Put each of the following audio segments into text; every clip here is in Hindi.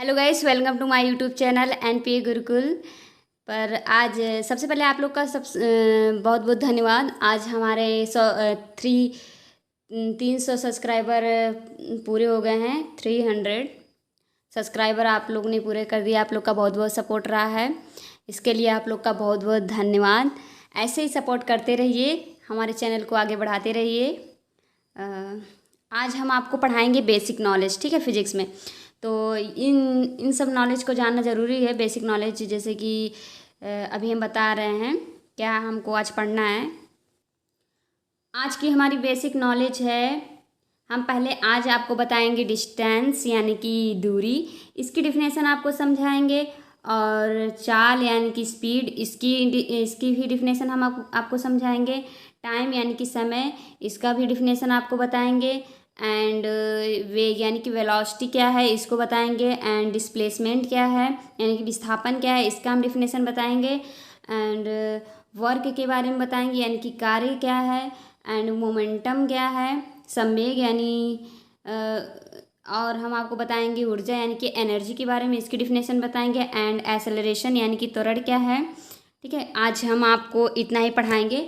Hello guys, welcome to my YouTube channel NPA Gurukul. पर आज सबसे पहले आप लोग का बहुत बहुत धन्यवाद। आज हमारे 300 सब्सक्राइबर पूरे हो गए हैं। 300 सब्सक्राइबर आप लोग ने पूरे कर दिया। आप लोग का बहुत बहुत सपोर्ट रहा है, इसके लिए आप लोग का बहुत बहुत धन्यवाद। ऐसे ही सपोर्ट करते रहिए, हमारे चैनल को आगे बढ़ाते रहिए। आज हम आपको पढ़ाएंगे बेसिक नॉलेज, ठीक है, फिजिक्स में। तो इन इन सब नॉलेज को जानना ज़रूरी है। बेसिक नॉलेज जैसे कि अभी हम बता रहे हैं क्या हमको आज पढ़ना है। आज की हमारी बेसिक नॉलेज है, हम पहले आज आपको बताएंगे डिस्टेंस यानी कि दूरी, इसकी डिफिनेशन आपको समझाएंगे। और चाल यानी कि स्पीड, इसकी भी डिफिनेशन हम आपको समझाएंगे। टाइम यानी कि समय, इसका भी डिफिनेशन आपको बताएंगे। एंड वेग यानी कि वेलोसिटी क्या है, इसको बताएंगे। एंड डिस्प्लेसमेंट क्या है यानी कि विस्थापन क्या है, इसका हम डिफिनेशन बताएंगे। एंड वर्क के बारे में बताएंगे यानी कि कार्य क्या है। एंड मोमेंटम क्या है, संवेग यानी और हम आपको बताएंगे ऊर्जा यानी कि एनर्जी के बारे में, इसकी डिफिनेशन बताएंगे। एंड एक्सेलरेशन यानी कि त्वरण क्या है। ठीक है, आज हम आपको इतना ही पढ़ाएंगे।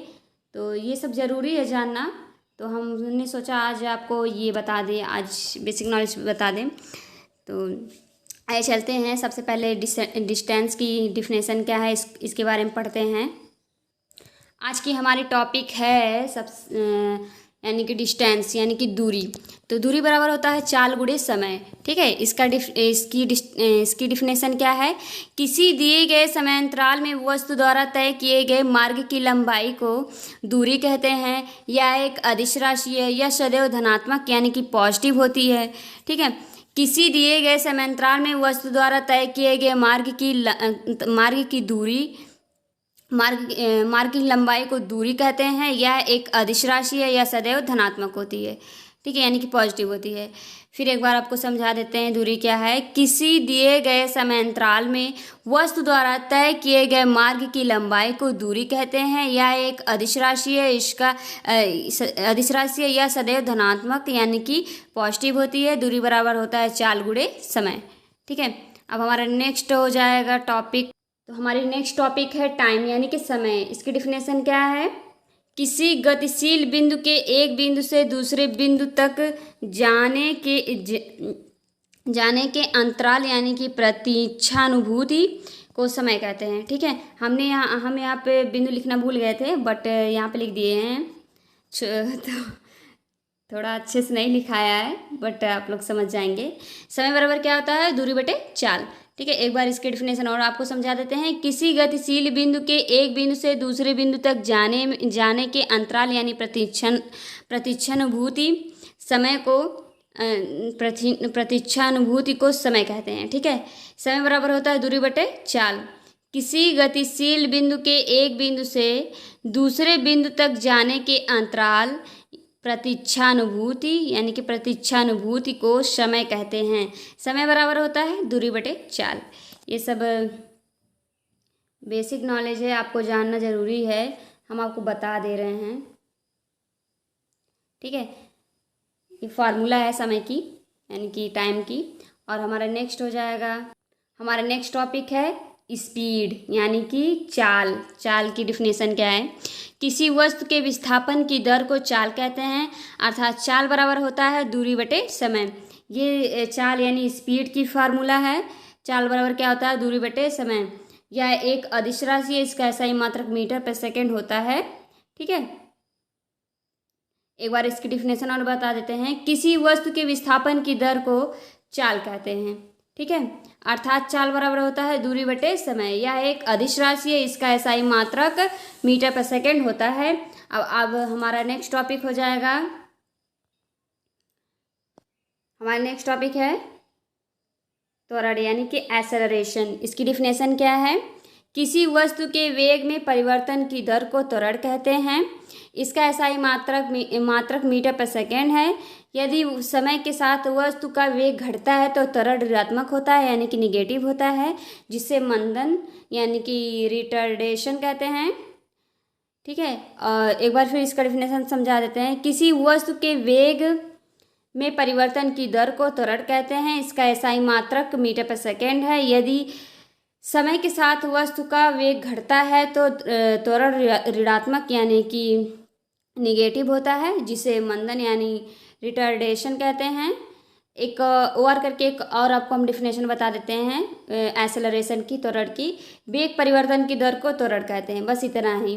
तो ये सब ज़रूरी है जानना, तो हमने सोचा आज आपको ये बता दें, आज बेसिक नॉलेज बता दें। तो आइए चलते हैं। सबसे पहले डिस्टेंस की डिफिनेशन क्या है, इसके बारे में पढ़ते हैं। आज की हमारी टॉपिक है यानी कि डिस्टेंस यानी कि दूरी। तो दूरी बराबर होता है चाल गुणे समय। ठीक है, इसकी डिफिनेशन क्या है, किसी दिए गए समयांतराल में वस्तु द्वारा तय किए गए मार्ग की लंबाई को दूरी कहते हैं। यह एक अदिश राशि है, यह सदैव धनात्मक यानी कि पॉजिटिव होती है। ठीक है, किसी दिए गए समयांतराल में वस्तु द्वारा तय किए गए मार्ग की दूरी, मार्ग की लंबाई को दूरी कहते हैं। यह एक अदिश राशि है, यह सदैव धनात्मक होती है। ठीक है, यानी कि पॉजिटिव होती है। फिर एक बार आपको समझा देते हैं दूरी क्या है। किसी दिए गए समयांतराल में वस्तु द्वारा तय किए गए मार्ग की लंबाई को दूरी कहते हैं। यह एक अदिश राशि है, अदिश राशि है, यह सदैव धनात्मक यानी कि पॉजिटिव होती है। दूरी बराबर होता है चाल गुणे समय। ठीक है, अब हमारा नेक्स्ट हो जाएगा टॉपिक। तो हमारी नेक्स्ट टॉपिक है टाइम यानी कि समय। इसकी डिफिनेशन क्या है, किसी गतिशील बिंदु के एक बिंदु से दूसरे बिंदु तक जाने के अंतराल यानी कि प्रतीक्षानुभूति को समय कहते हैं। ठीक है, हम यहाँ पे बिंदु लिखना भूल गए थे, बट यहाँ पे लिख दिए हैं। तो थोड़ा अच्छे से नहीं लिखाया है, बट आप लोग समझ जाएंगे। समय बराबर क्या होता है, दूरी बटे चाल। ठीक है, एक बार इसके डिफिनेशन और आपको समझा देते हैं। किसी गतिशील बिंदु के एक बिंदु से दूसरे बिंदु तक जाने के अंतराल यानी प्रतीक्षानुभूति समय को प्रतीक्षानुभूति को समय कहते हैं। ठीक है, समय बराबर होता है दूरी बटे चाल। किसी गतिशील बिंदु के एक बिंदु से दूसरे बिंदु तक जाने के अंतराल प्रतीक्षानुभूति यानी कि प्रतीक्षानुभूति को समय कहते हैं। समय बराबर होता है दूरी बटे चाल। ये सब बेसिक नॉलेज है, आपको जानना ज़रूरी है, हम आपको बता दे रहे हैं। ठीक है, ये फार्मूला है समय की यानी कि टाइम की। और हमारा नेक्स्ट हो जाएगा, हमारा नेक्स्ट टॉपिक है स्पीड यानी कि चाल की डिफिनेशन क्या है। किसी वस्तु के विस्थापन की दर को चाल कहते हैं, अर्थात चाल बराबर होता है दूरी बटे समय। ये चाल यानी स्पीड की फार्मूला है। चाल बराबर क्या होता है, दूरी बटे समय। यह एक अदिश राशि है, इसका SI मात्रक मीटर पर सेकेंड होता है। ठीक है, एक बार इसकी डिफिनेशन और बता देते हैं। किसी वस्तु के विस्थापन की दर को चाल कहते हैं। ठीक है, अर्थात चाल बराबर होता है दूरी बटे समय। यह एक अदिश राशि है, इसका SI मात्रक मीटर पर सेकेंड होता है। अब हमारा नेक्स्ट टॉपिक हो जाएगा, हमारा नेक्स्ट टॉपिक है त्वरण यानी कि एक्सेलरेशन। इसकी डिफिनेशन क्या है, किसी वस्तु के वेग में परिवर्तन की दर को त्वरण कहते हैं। इसका SI मात्रक मीटर पर सेकेंड है। यदि समय के साथ वस्तु का वेग घटता है तो त्वरण ऋणात्मक होता है यानी कि निगेटिव होता है, जिसे मंदन यानी कि रिटार्डेशन कहते हैं। ठीक है, और एक बार फिर इसका डिफिनेशन समझा देते हैं। किसी वस्तु के वेग में परिवर्तन की दर को त्वरण कहते हैं। इसका एसआई मात्रक मीटर पर सेकेंड है। यदि समय के साथ वस्तु का वेग घटता है तो त्वरण ऋणात्मक यानी कि निगेटिव होता है, जिसे मंदन यानी रिटार्डेशन कहते हैं। एक और करके एक और आपको हम डिफिनेशन बता देते हैं एक्सेलरेशन की, त्वरण की। वेग परिवर्तन की दर को त्वरण कहते हैं। बस इतना ही,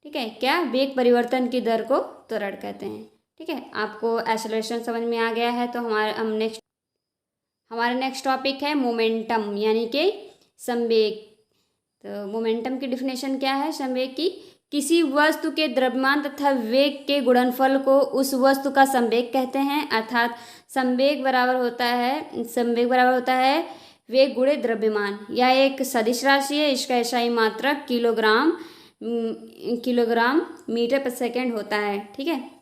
ठीक है। क्या? वेग परिवर्तन की दर को त्वरण कहते हैं, ठीक है। आपको एक्सेलरेशन समझ में आ गया है तो हमारा नेक्स्ट टॉपिक है मोमेंटम यानी कि संवेग। तो मोमेंटम की डिफिनेशन क्या है संवेग की? किसी वस्तु के द्रव्यमान तथा वेग के गुणनफल को उस वस्तु का संवेग कहते हैं। अर्थात संवेग बराबर होता है वेग गुणे द्रव्यमान। यह एक सदिश राशि है। इसका एसआई मात्रक किलोग्राम मीटर पर सेकेंड होता है, ठीक है।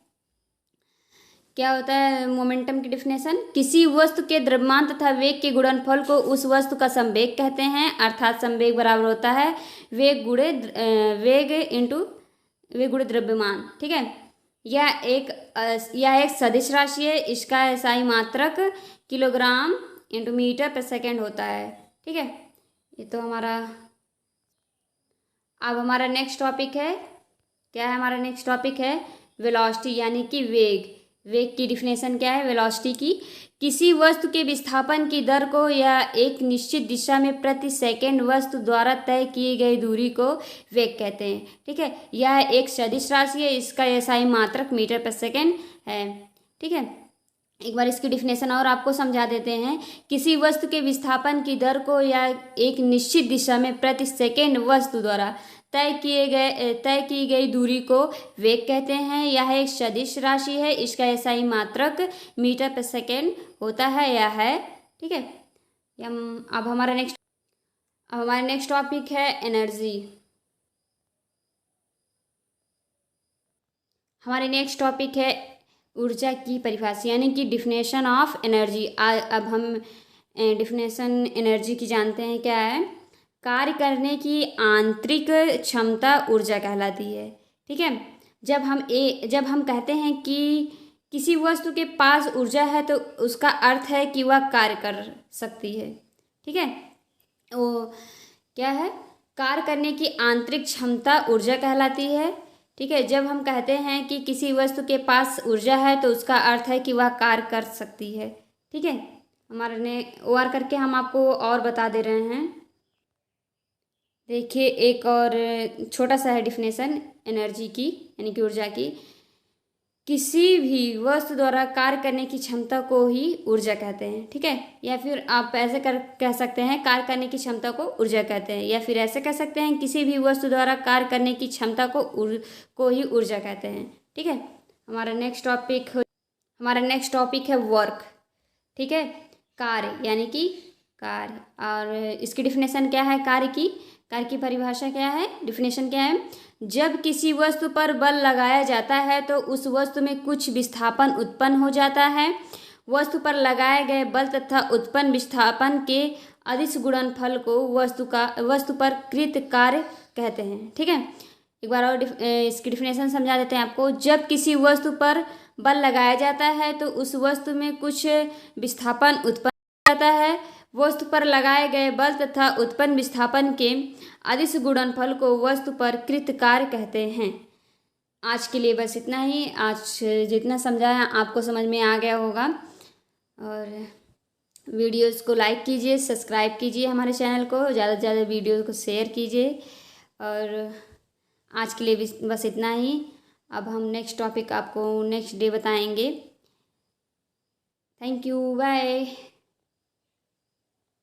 क्या होता है मोमेंटम की डिफिनेशन? किसी वस्तु के द्रव्यमान तथा वेग के गुणनफल को उस वस्तु का संवेग कहते हैं। अर्थात संवेग बराबर होता है वेग गुणे द्रव्यमान, ठीक है। यह एक सदिश राशि है। इसका एसआई मात्रक किलोग्राम इंटू मीटर पर सेकेंड होता है, ठीक है। ये तो अब हमारा नेक्स्ट टॉपिक है, क्या है हमारा नेक्स्ट टॉपिक है वेलोसिटी यानी कि वेग की डिफिनेशन क्या है वेलोसिटी की? किसी वस्तु के विस्थापन की दर को या एक निश्चित दिशा में प्रति सेकंड वस्तु द्वारा तय की गई दूरी को वेग कहते हैं, ठीक है। यह एक सदिश राशि है। इसका एसआई मात्रक मीटर पर सेकेंड है, ठीक है। एक बार इसकी डिफिनेशन और आपको समझा देते हैं। किसी वस्तु के विस्थापन की दर को या एक निश्चित दिशा में प्रति सेकेंड वस्तु द्वारा तय की गई दूरी को वेग कहते हैं। यह एक सदिश राशि है। इसका एसआई मात्रक मीटर पर सेकेंड होता है या है, ठीक है। अब हमारा नेक्स्ट टॉपिक है एनर्जी। हमारे नेक्स्ट टॉपिक है ऊर्जा की परिभाषा यानी कि डिफिनेशन ऑफ एनर्जी। अब हम डिफिनेशन एनर्जी की जानते हैं क्या है? कार्य करने की आंतरिक क्षमता ऊर्जा कहलाती है, ठीक है। जब हम कहते हैं कि किसी वस्तु के पास ऊर्जा है तो उसका अर्थ है कि वह कार्य कर सकती है, ठीक है। वो क्या है? कार्य करने की आंतरिक क्षमता ऊर्जा कहलाती है, ठीक है। जब हम कहते हैं कि किसी वस्तु के पास ऊर्जा है तो उसका अर्थ है कि वह कार्य कर सकती है, ठीक है। हमारे और करके हम आपको और बता दे रहे हैं। देखिए एक और छोटा सा है डिफिनेशन एनर्जी की यानी कि ऊर्जा की। किसी भी वस्तु द्वारा कार्य करने की क्षमता को ही ऊर्जा कहते हैं, ठीक है। या फिर आप ऐसे कह सकते हैं कार्य करने की क्षमता को ऊर्जा कहते हैं, या फिर ऐसे कह सकते हैं किसी भी वस्तु द्वारा कार्य करने की क्षमता को ही ऊर्जा कहते हैं, ठीक है। हमारा नेक्स्ट टॉपिक है वर्क, ठीक है। कार्य यानी कि कार्य। और इसकी डिफिनेशन क्या है? कार्य की परिभाषा क्या है? डिफिनेशन क्या है? जब किसी वस्तु पर बल लगाया जाता है तो उस वस्तु में कुछ विस्थापन उत्पन्न हो जाता है। वस्तु पर लगाए गए बल तथा उत्पन्न विस्थापन के अदिश गुणनफल को वस्तु पर कृत कार्य कहते हैं, ठीक है। एक बार और इसकी डिफिनेशन समझा देते हैं आपको। जब किसी वस्तु पर बल लगाया जाता है तो उस वस्तु में कुछ विस्थापन उत्पन्न हो जाता है। वस्तु पर लगाए गए बल तथा उत्पन्न विस्थापन के अदिश गुणनफल को वस्तु पर कृत कार्य कहते हैं। आज के लिए बस इतना ही। आज जितना समझाया आपको समझ में आ गया होगा। और वीडियोस को लाइक कीजिए, सब्सक्राइब कीजिए हमारे चैनल को, ज़्यादा से ज़्यादा वीडियो को शेयर कीजिए। और आज के लिए बस इतना ही। अब हम नेक्स्ट टॉपिक आपको नेक्स्ट डे बताएंगे। Thank you, bye.